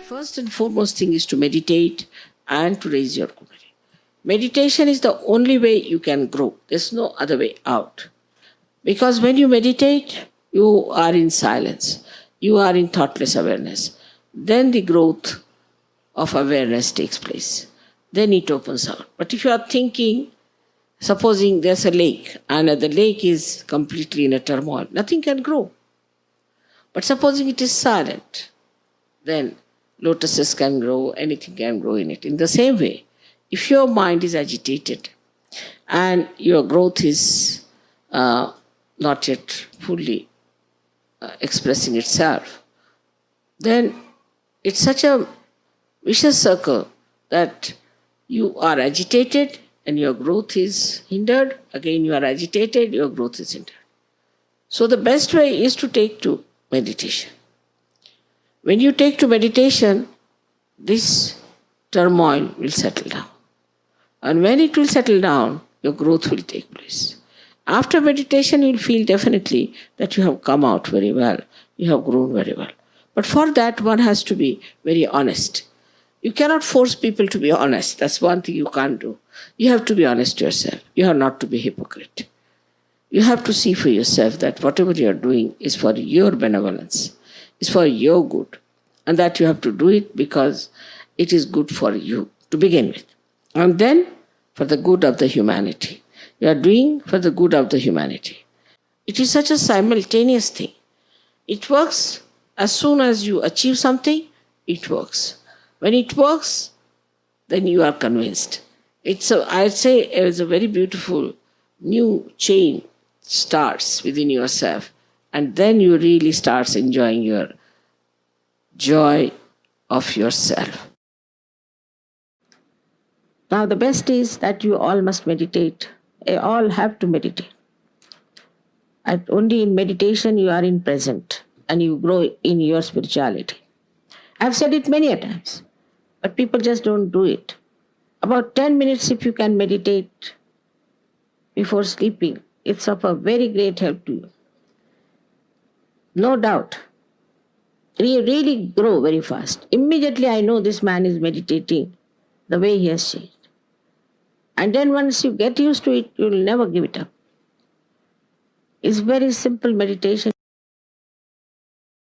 First and foremost thing is to meditate and to raise your Kundalini. Meditation is the only way you can grow. There's no other way out. Because when you meditate, you are in silence. You are in thoughtless awareness. Then the growth of awareness takes place. Then it opens out. But if you are thinking, supposing there's a lake and the lake is completely in a turmoil, nothing can grow. But supposing it is silent, then lotuses can grow, anything can grow in it. In the same way, if your mind is agitated and your growth is not yet fully expressing itself, then it's such a vicious circle that you are agitated and your growth is hindered. Again, you are agitated, your growth is hindered. So the best way is to take to meditation. When you take to meditation, this turmoil will settle down. And when it will settle down, your growth will take place. After meditation, you will feel definitely that you have come out very well, you have grown very well. But for that, one has to be very honest. You cannot force people to be honest. That's one thing you can't do. You have to be honest to yourself. You have not to be hypocrite. You have to see for yourself that whatever you are doing is for your benevolence, is for your good, and that you have to do it because it is good for you to begin with. And then for the good of the humanity. You are doing for the good of the humanity. It is such a simultaneous thing. It works as soon as you achieve something, it works. When it works, then you are convinced. I'd say it's a very beautiful new chain starts within yourself, and then you really start enjoying your joy of yourself. Now the best is that you all must meditate. You all have to meditate. Only in meditation you are in present and you grow in your spirituality. I've said it many a times, but people just don't do it. About 10 minutes if you can meditate before sleeping, it's of a very great help to you. No doubt. You really grow very fast. Immediately I know this man is meditating, the way he has changed. And then once you get used to it, you'll never give it up. It's very simple meditation.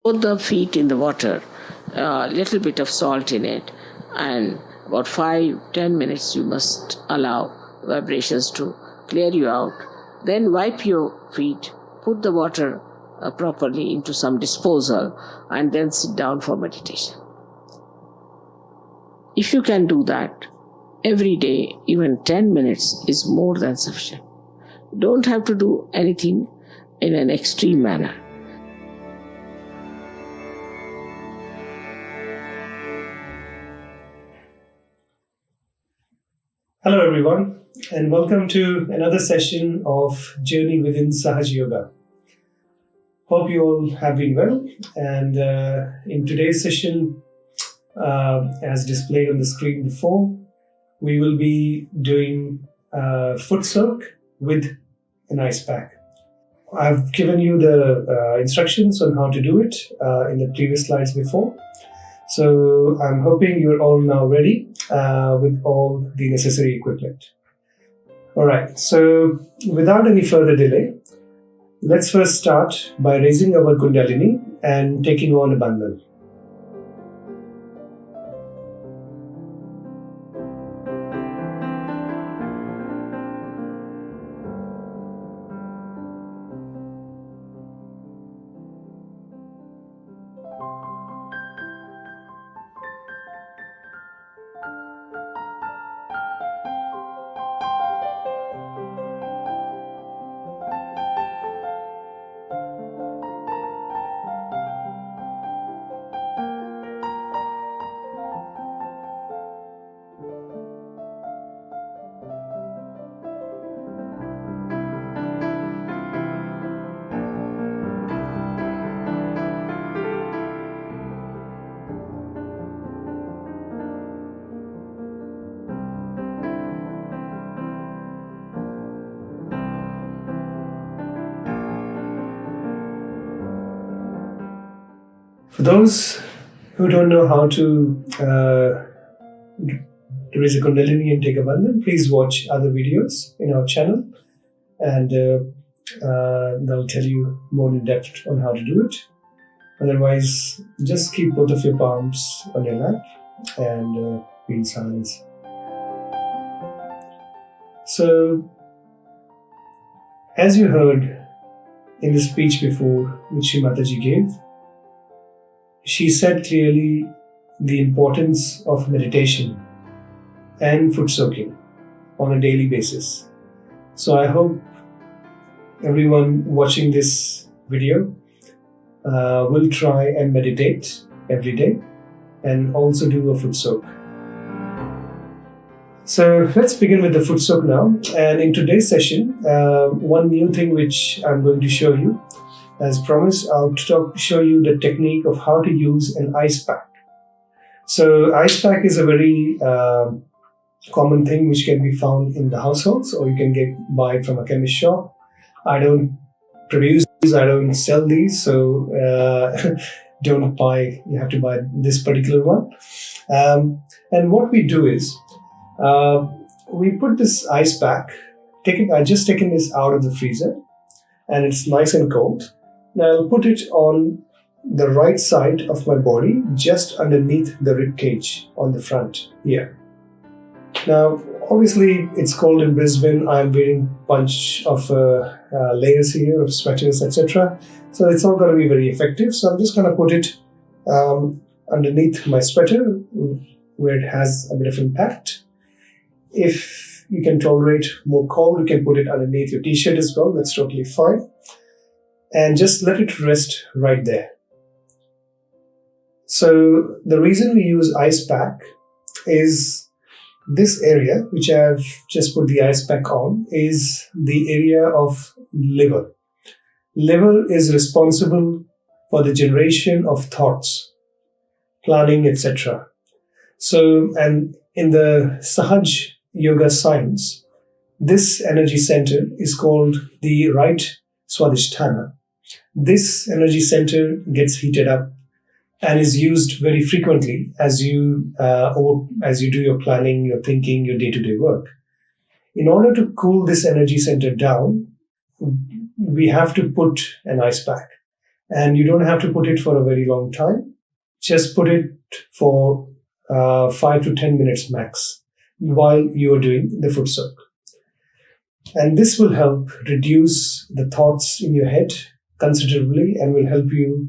Put the feet in the water, a little bit of salt in it, and about 5-10 minutes you must allow vibrations to clear you out. Then wipe your feet, put the water properly into some disposal, and then sit down for meditation. If you can do that every day, even 10 minutes is more than sufficient. You don't have to do anything in an extreme manner. Hello everyone, and welcome to another session of Journey Within Sahaj Yoga. Hope you all have been well, and in today's session, as displayed on the screen before, we will be doing foot soak with an ice pack. I've given you the instructions on how to do it in the previous slides before. So I'm hoping you're all now ready with all the necessary equipment. Alright, so without any further delay, Let's first start by raising our Kundalini and taking on a bandhan. For those who don't know how to raise a Kundalini and take a bandhan, please watch other videos in our channel, and they'll tell you more in depth on how to do it. Otherwise, just keep both of your palms on your lap and be in silence. So, as you heard in the speech before which Shri Mataji gave, she said clearly the importance of meditation and foot soaking on a daily basis. So I hope everyone watching this video will try and meditate every day and also do a foot soak. So let's begin with the foot soak now. And in today's session, one new thing which I'm going to show you. As promised, I'll show you the technique of how to use an ice pack. So ice pack is a very common thing which can be found in the households, or you can buy it from a chemist shop. I don't produce these, I don't sell these, so don't buy, you have to buy this particular one. And what we do is, we put this ice pack, I just taken this out of the freezer, and it's nice and cold. Now I'll put it on the right side of my body, just underneath the rib cage on the front here. Now, obviously, it's cold in Brisbane. I'm wearing a bunch of layers here, of sweaters, etc. So it's not going to be very effective. So I'm just going to put it underneath my sweater, where it has a bit of impact. If you can tolerate more cold, you can put it underneath your t-shirt as well. That's totally fine. And just let it rest right there. So the reason we use ice pack is this area, which I've just put the ice pack on, is the area of liver. Liver is responsible for the generation of thoughts, planning, etc. So, and in the Sahaj Yoga science, this energy center is called the right Swadhisthana. This energy center gets heated up and is used very frequently as you do your planning, your thinking, your day-to-day work. In order to cool this energy center down, we have to put an ice pack. And you don't have to put it for a very long time. Just put it for 5 to 10 minutes max while you are doing the foot soak. And this will help reduce the thoughts in your head considerably and will help you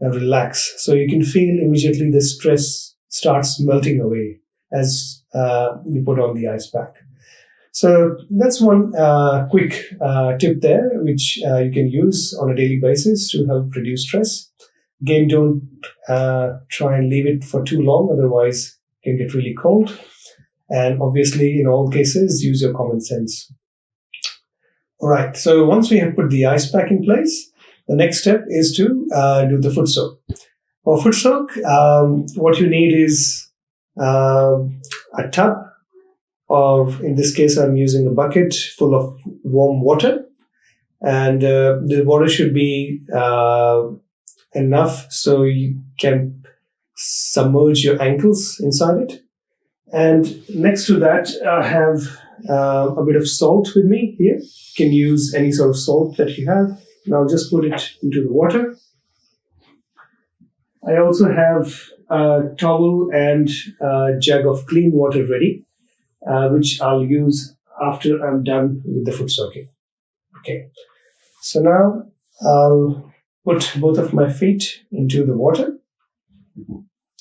relax. So you can feel immediately the stress starts melting away as you put on the ice pack. So that's one quick tip there, which you can use on a daily basis to help reduce stress. Again, don't try and leave it for too long, otherwise it can get really cold. And obviously, in all cases, use your common sense. All right, so once we have put the ice pack in place, the next step is to do the foot soak. For foot soak, what you need is a tub, or in this case, I'm using a bucket full of warm water. And the water should be enough so you can submerge your ankles inside it. And next to that, I have a bit of salt with me here. You can use any sort of salt that you have. Now just put it into the water. I also have a towel and a jug of clean water ready, which I'll use after I'm done with the foot soaking. Okay. So now I'll put both of my feet into the water,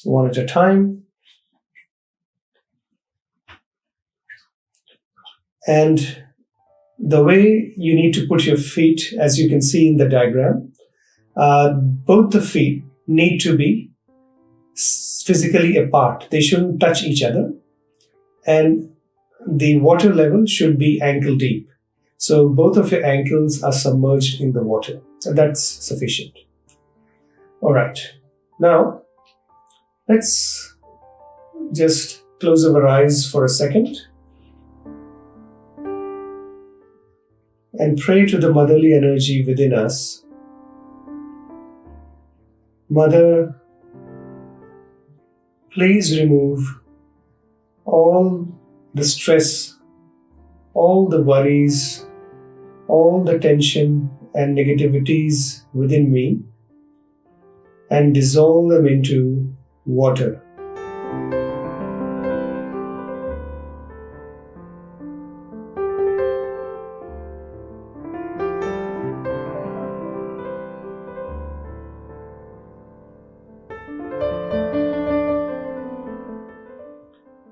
one at a time. And the way you need to put your feet, as you can see in the diagram, both the feet need to be physically apart. They shouldn't touch each other. And the water level should be ankle deep. So both of your ankles are submerged in the water. So that's sufficient. All right. Now, let's just close our eyes for a second and pray to the motherly energy within us. Mother, please remove all the stress, all the worries, all the tension and negativities within me and dissolve them into water.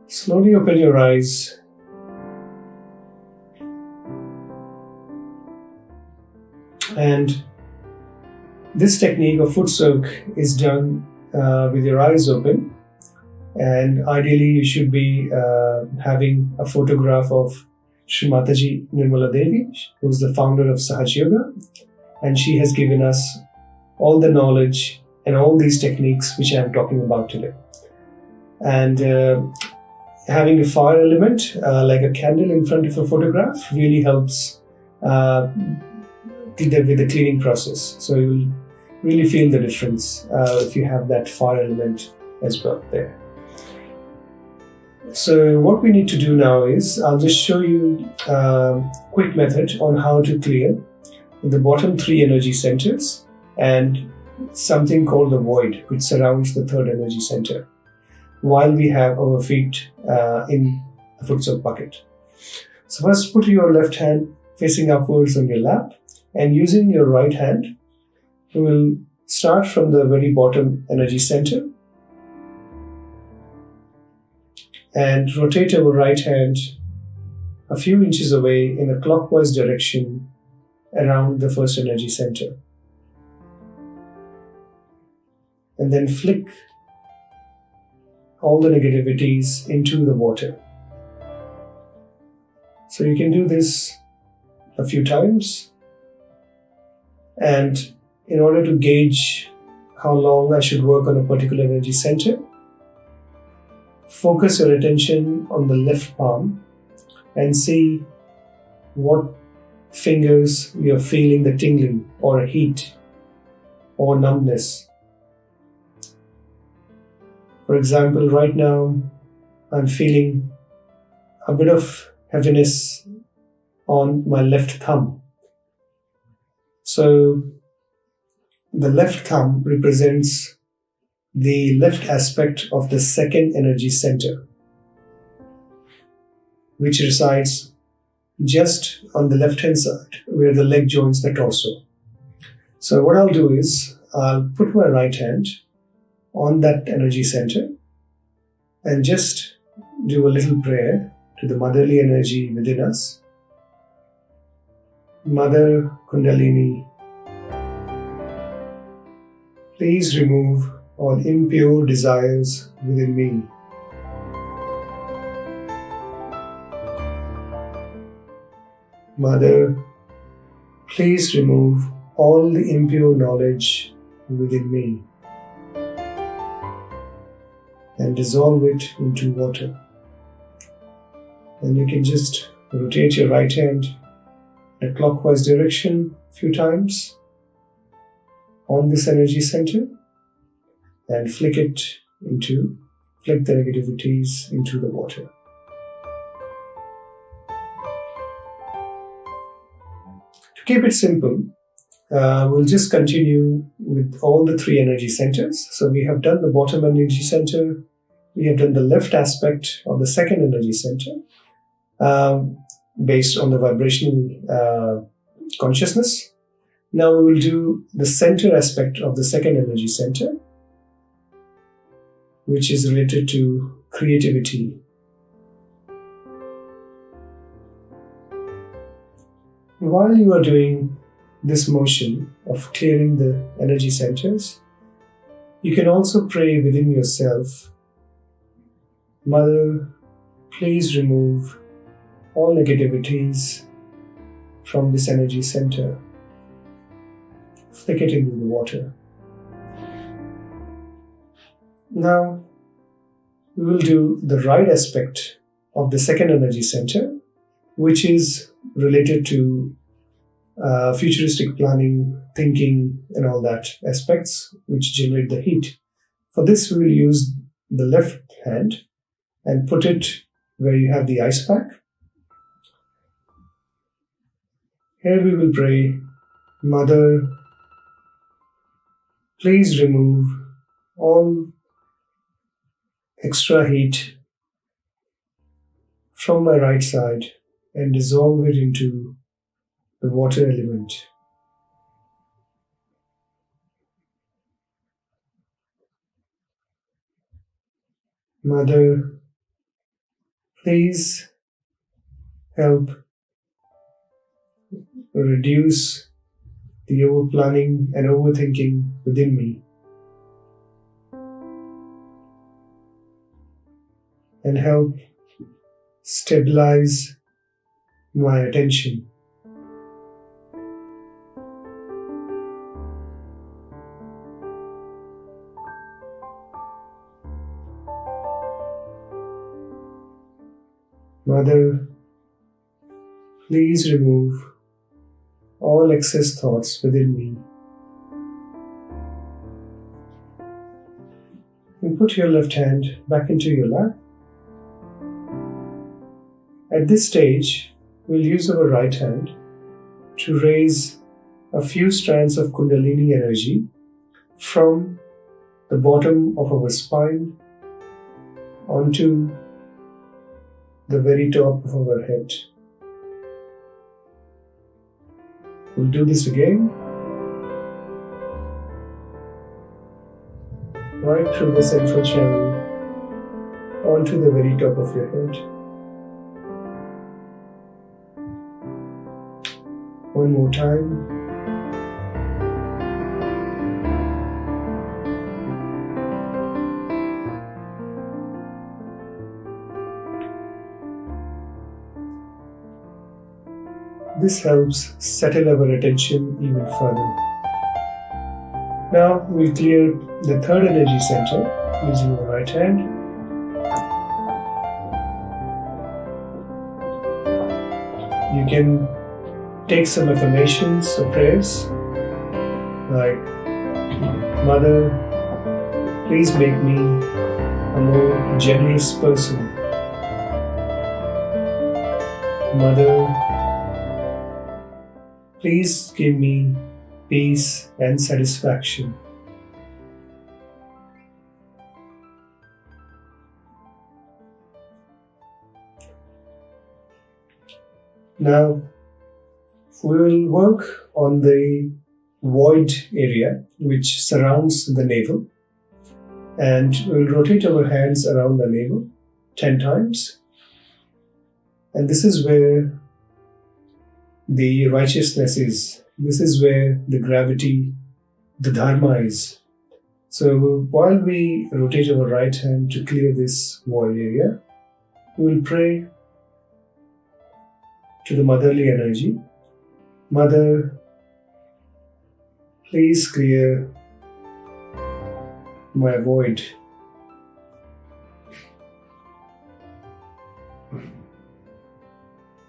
Slowly open your eyes and this technique of foot soak is done with your eyes open, and ideally you should be having a photograph of Shri Mataji Nirmala Devi, who is the founder of Sahaj Yoga, and she has given us all the knowledge and all these techniques which I am talking about today. And having a fire element like a candle in front of a photograph really helps with the cleaning process. So you will really feel the difference if you have that fire element as well there. So what we need to do now is, I'll just show you a quick method on how to clear the bottom 3 energy centers and something called the void, which surrounds the 3rd energy center, while we have our feet in the foot soak bucket. So first put your left hand facing upwards on your lap, and using your right hand, you will start from the very bottom energy center and rotate our right hand a few inches away in a clockwise direction around the first energy center. And then flick all the negativities into the water. So you can do this a few times. And in order to gauge how long I should work on a particular energy center, focus your attention on the left palm and see what fingers you're feeling the tingling or a heat or numbness. For example, right now I'm feeling a bit of heaviness on my left thumb. So the left thumb represents the left aspect of the 2nd energy center, which resides just on the left hand side where the leg joins the torso. So what I'll do is, I'll put my right hand on that energy center and just do a little prayer to the motherly energy within us. Mother Kundalini, please remove all impure desires within me. Mother, please remove all the impure knowledge within me and dissolve it into water. And you can just rotate your right hand in a clockwise direction a few times on this energy center and flick the negativities into the water. To keep it simple, we'll just continue with all the three energy centers. So we have done the bottom energy center, we have done the left aspect of the second energy center based on the vibrational consciousness. Now we will do the center aspect of the second energy center, which is related to creativity. While you are doing this motion of clearing the energy centers, you can also pray within yourself, Mother, please remove all negativities from this energy center. Flick it into the water. Now, we will do the right aspect of the second energy center, which is related to futuristic planning, thinking, and all that aspects which generate the heat. For this, we will use the left hand and put it where you have the ice pack. Here we will pray, Mother, please remove all extra heat from my right side and dissolve it into the water element. Mother, please help reduce the over-planning and overthinking within me, and help stabilize my attention. Mother, please remove all excess thoughts within me. And put your left hand back into your lap. At this stage, we'll use our right hand to raise a few strands of Kundalini energy from the bottom of our spine onto the very top of our head. We'll do this again. Right through the central channel onto the very top of your head. One more time. This helps settle our attention even further. Now we'll clear the third energy center using the right hand. You can take some affirmations or prayers like, Mother, please make me a more generous person. Mother, please give me peace and satisfaction. Now, we will work on the void area which surrounds the navel, and we will rotate our hands around the navel 10 times. And this is where the righteousness is. This is where the gravity, the dharma is. So while we rotate our right hand to clear this void area, we will pray to the motherly energy. Mother, please clear my void.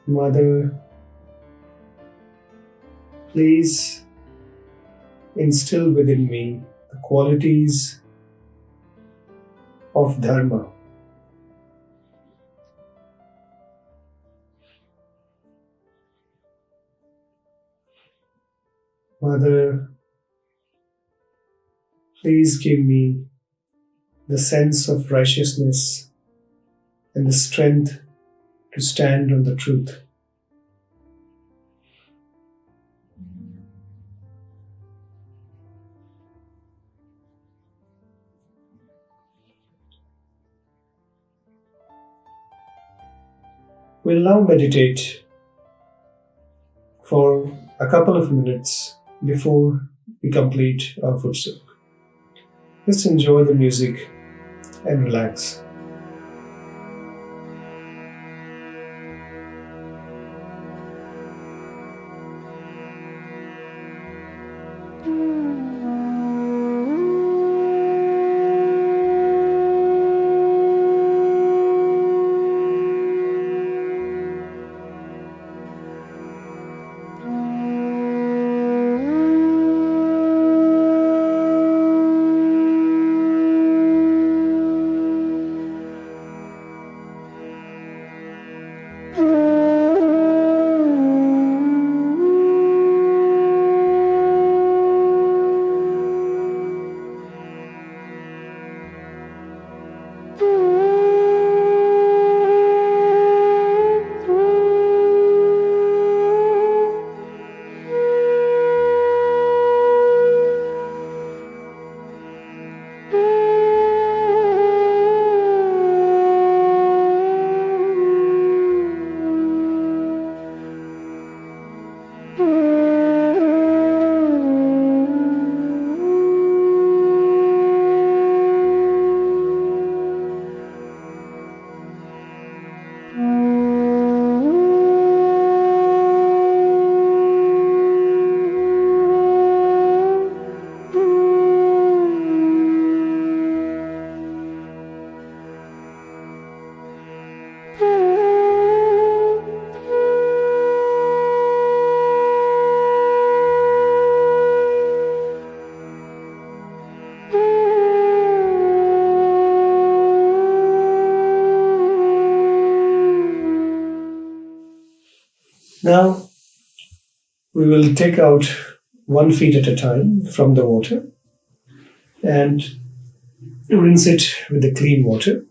Mother, please instill within me the qualities of dharma. Mother, please give me the sense of righteousness and the strength to stand on the truth. We'll now meditate for a couple of minutes before we complete our Footsoak. Just enjoy the music and relax. Now, we will take out 1 feet at a time from the water and rinse it with the clean water.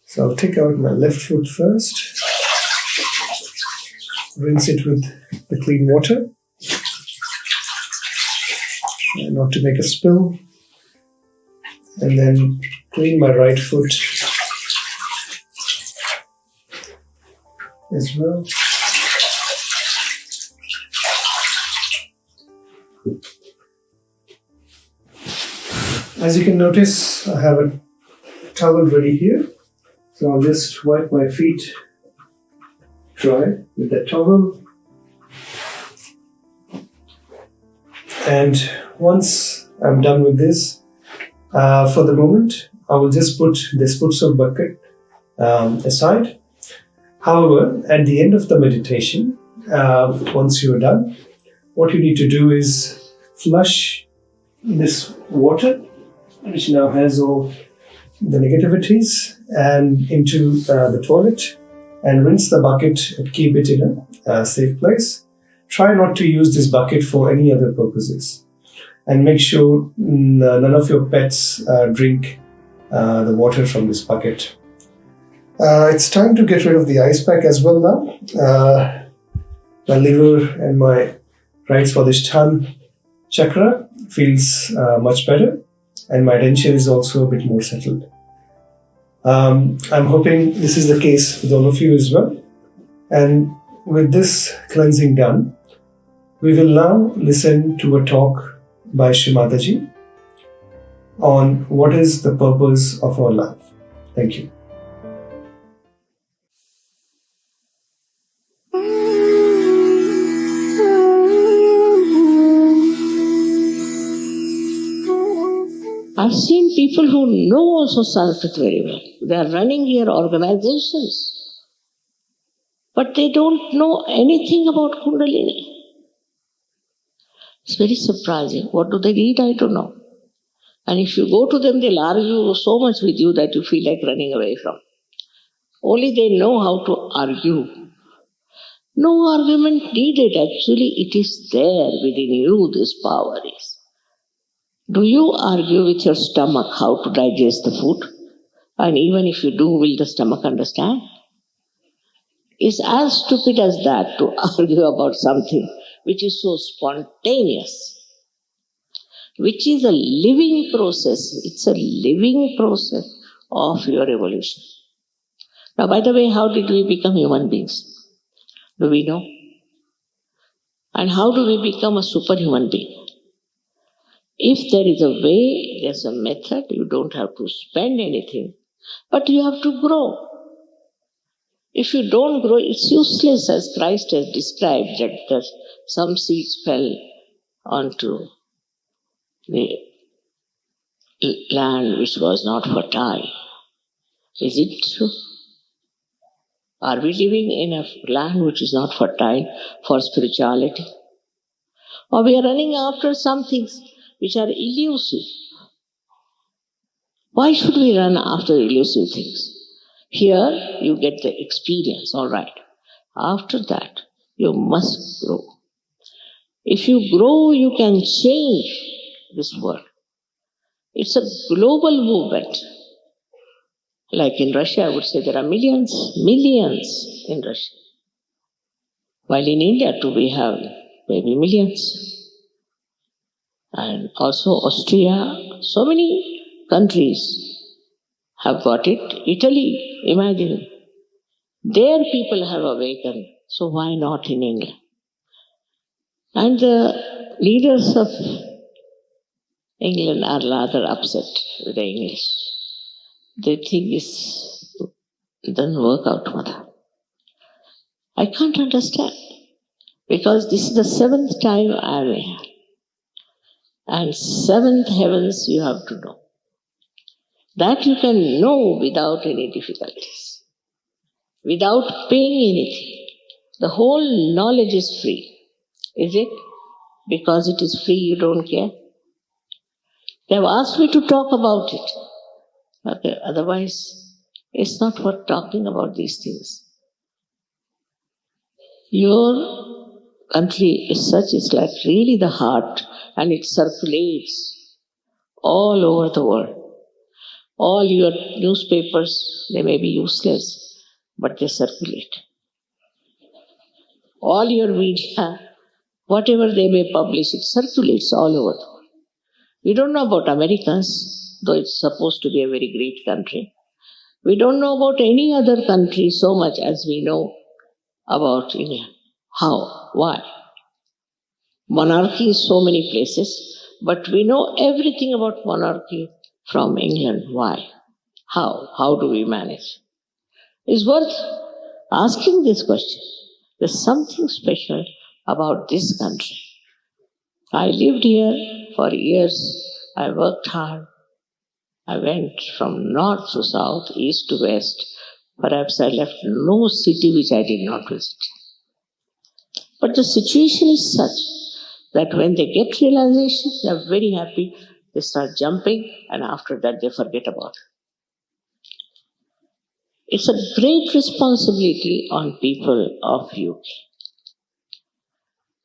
So I'll take out my left foot first, rinse it with the clean water, and not to make a spill, and then clean my right foot as well. As you can notice, I have a towel ready here. So I'll just wipe my feet dry with that towel. And once I'm done with this, for the moment, I will just put this Footsoak bucket aside. However, at the end of the meditation, once you're done, what you need to do is flush this water, which now has all the negativities, and into the toilet, and rinse the bucket and keep it in a safe place. Try not to use this bucket for any other purposes, and make sure none of your pets drink the water from this bucket. It's time to get rid of the ice pack as well now. My liver and my right swadhisthana chakra feels much better, and my attention is also a bit more settled. I'm hoping this is the case with all of you as well. And with this cleansing done, we will now listen to a talk by Shri Mataji on what is the purpose of our life. Thank you. I've seen people who know also Sanskrit very well. They are running here organizations, but they don't know anything about Kundalini. It's very surprising. What do they read? I don't know. And if you go to them, they'll argue so much with you that you feel like running away from. Only they know how to argue. No argument needed. Actually, it is there within you, this power is. Do you argue with your stomach how to digest the food? And even if you do, will the stomach understand? It's as stupid as that to argue about something which is so spontaneous, which is a living process. It's a living process of your evolution. Now, by the way, how did we become human beings? Do we know? And how do we become a superhuman being? If there is a way, there's a method, you don't have to spend anything, but you have to grow. If you don't grow, it's useless, as Christ has described that some seeds fell onto the land which was not fertile. Is it true? Are we living in a land which is not fertile for spirituality? Or we are running after some things which are elusive? Why should we run after elusive things? Here you get the experience, all right. After that, you must grow. If you grow, you can change this world. It's a global movement. Like in Russia, I would say there are millions in Russia. While in India too, we have maybe millions. And also Austria, so many countries have got it. Italy, imagine. Their people have awakened. So why not in England? And the leaders of England are rather upset with the English. They think it doesn't work out, mother. I can't understand. Because this is the seventh time I'm here. And seventh heavens you have to know. That you can know without any difficulties. Without paying anything. The whole knowledge is free. Is it? Because it is free, you don't care? They have asked me to talk about it. Okay, otherwise, it's not worth talking about these things. Your country is such, it's like really the heart, and it circulates all over the world. All your newspapers, they may be useless, but they circulate. All your media, whatever they may publish, it circulates all over the world. We don't know about Americans, though it's supposed to be a very great country. We don't know about any other country so much as we know about India. How? Why? Monarchy is so many places, but we know everything about monarchy from England. Why? How? How do we manage? It's worth asking this question. There's something special about this country. I lived here for years. I worked hard. I went from north to south, east to west. Perhaps I left no city which I did not visit. But the situation is such that when they get realization, they are very happy. They start jumping, and after that, they forget about it. It's a great responsibility on people of UK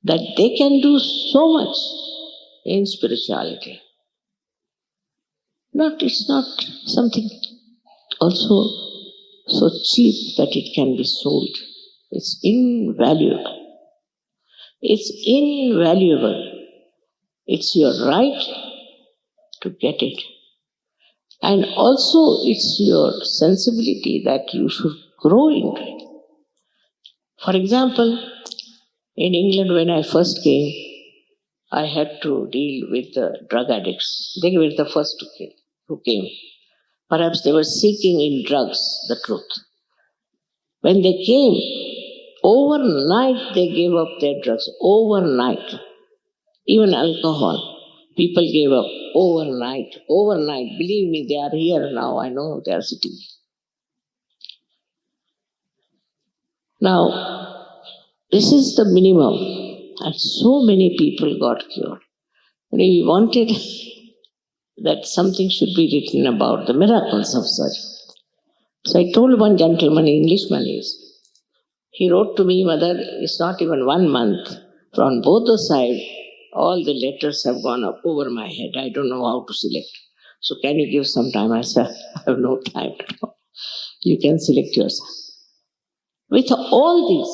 that they can do so much in spirituality. It's not something also so cheap that it can be sold. It's invaluable. It's invaluable. It's your right to get it. And also it's your sensibility that you should grow into it. For example, in England when I first came, I had to deal with the drug addicts. They were the first who came. Perhaps they were seeking in drugs the truth. When they came, overnight they gave up their drugs. Overnight. Even alcohol. People gave up overnight. Overnight. Believe me, they are here now. I know they are sitting. Now, this is the minimum. And so many people got cured. We wanted that something should be written about the miracles of surgery. So I told one gentleman, Englishman is, He wrote to me, Mother, it's not even 1 month. From both the sides, all the letters have gone up over my head. I don't know how to select. So can you give some time? I said, I have no time at all. You can select yourself. With all this,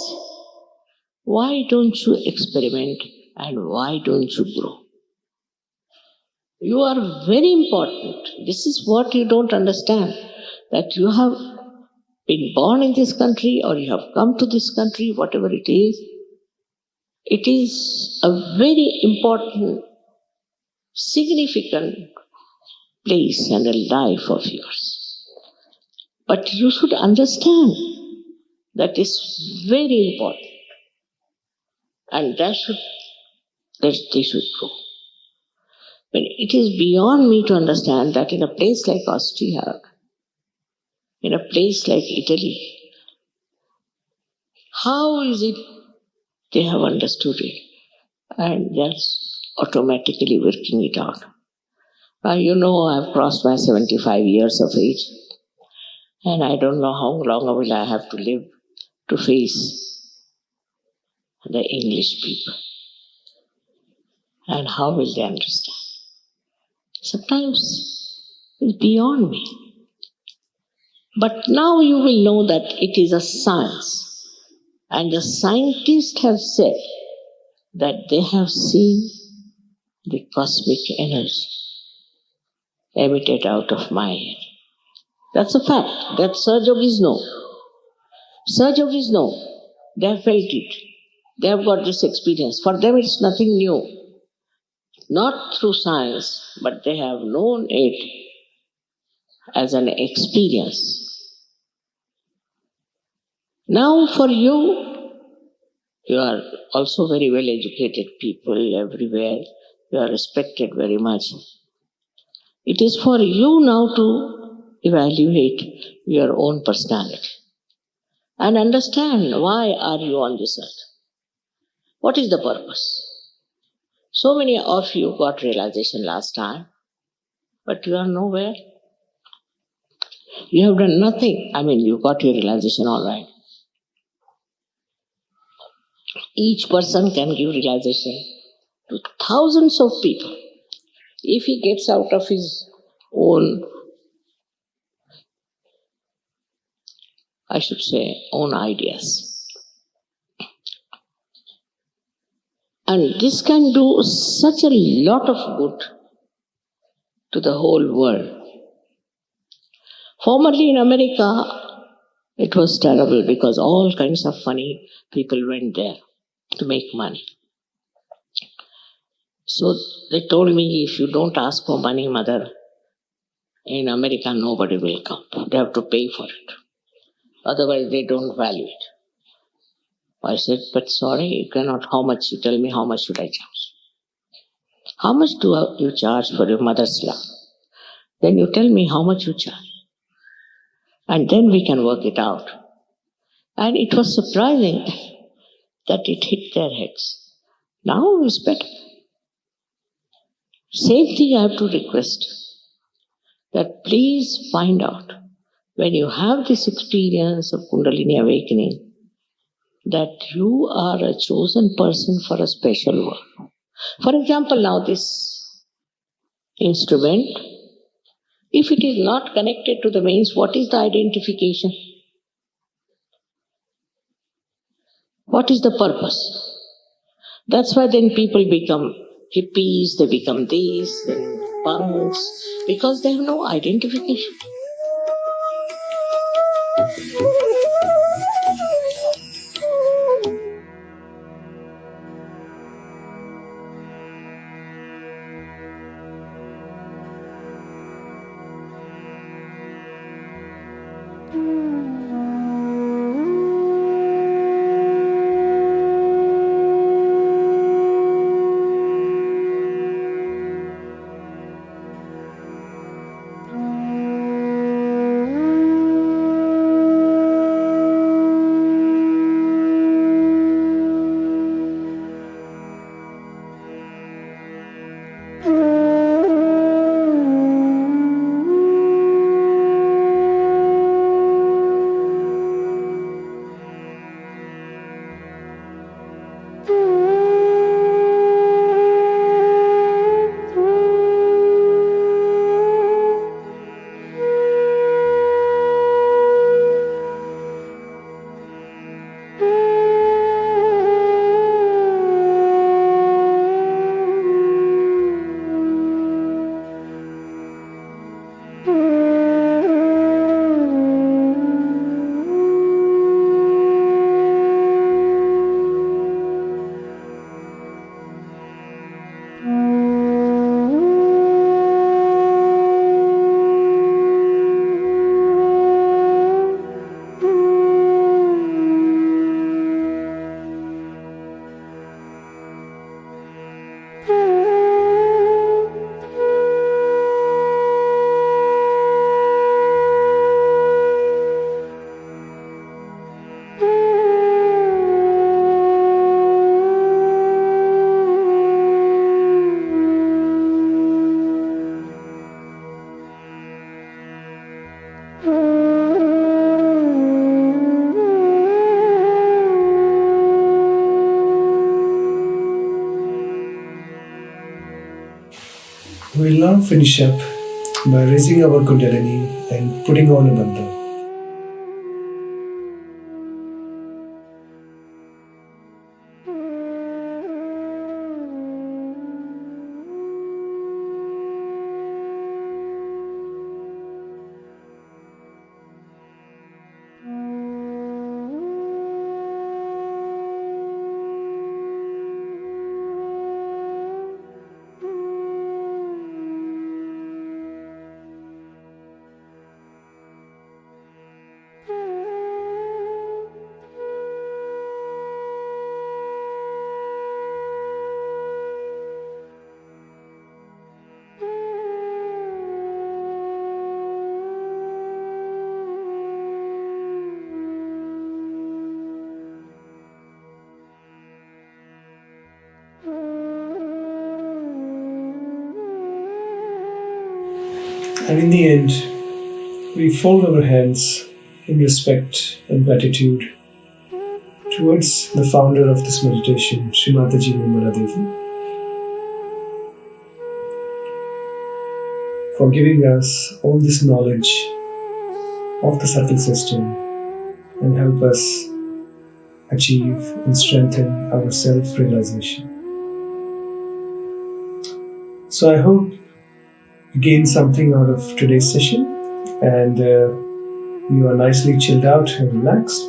why don't you experiment and why don't you grow? You are very important. This is what you don't understand. That you have been born in this country or you have come to this country, whatever it is a very important, significant place and a life of yours. But you should understand that is very important and that they should grow. But it is beyond me to understand that in a place like Austria, in a place like Italy, how is it they have understood it and just automatically working it out. You know, I've crossed my 75 years of age and I don't know how long will I have to live to face the English people and how will they understand. Sometimes it's beyond me. But now you will know that it is a science and the scientists have said that they have seen the cosmic energy emitted out of my head. That's a fact. That surge yogis know. Surge yogis know. They have felt it. They have got this experience. For them it's nothing new. Not through science, but they have known it as an experience. Now for you, you are also very well educated people everywhere. You are respected very much. It is for you now to evaluate your own personality and understand why are you on this earth. What is the purpose? So many of you got realization last time, but you are nowhere. You have done nothing. I mean, you got your realization all right. Each person can give realization to thousands of people. If he gets out of his own, I should say, own ideas. And this can do such a lot of good to the whole world. Formerly in America, it was terrible because all kinds of funny people went there to make money. So they told me, if you don't ask for money, mother, in America nobody will come. They have to pay for it. Otherwise they don't value it. I said, but sorry, you cannot. How much? You tell me how much should I charge? How much do you charge for your mother's love? Then you tell me how much you charge. And then we can work it out. And it was surprising that it hit their heads. Now it's better. Same thing I have to request, that please find out when you have this experience of Kundalini awakening, that you are a chosen person for a special work. For example, now this instrument, if it is not connected to the mains, what is the identification? What is the purpose? That's why then people become hippies, they become this, then punks, because they have no identification. We'll now finish up by raising our Kundalini and putting on a mantra. And in the end, we fold our hands in respect and gratitude towards the founder of this meditation, Srimataji Nirmala Devi, for giving us all this knowledge of the subtle system and help us achieve and strengthen our self-realization. So I hope you gained something out of today's session and you are nicely chilled out and relaxed.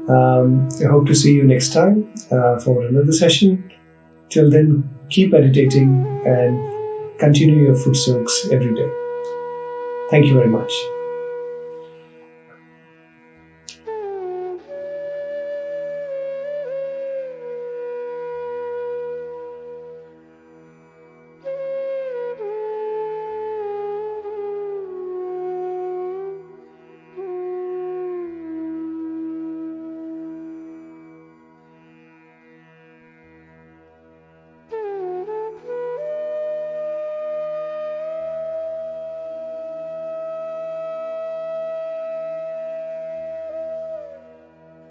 I hope to see you next time for another session. Till then, keep meditating and continue your foot soaks every day. Thank you very much.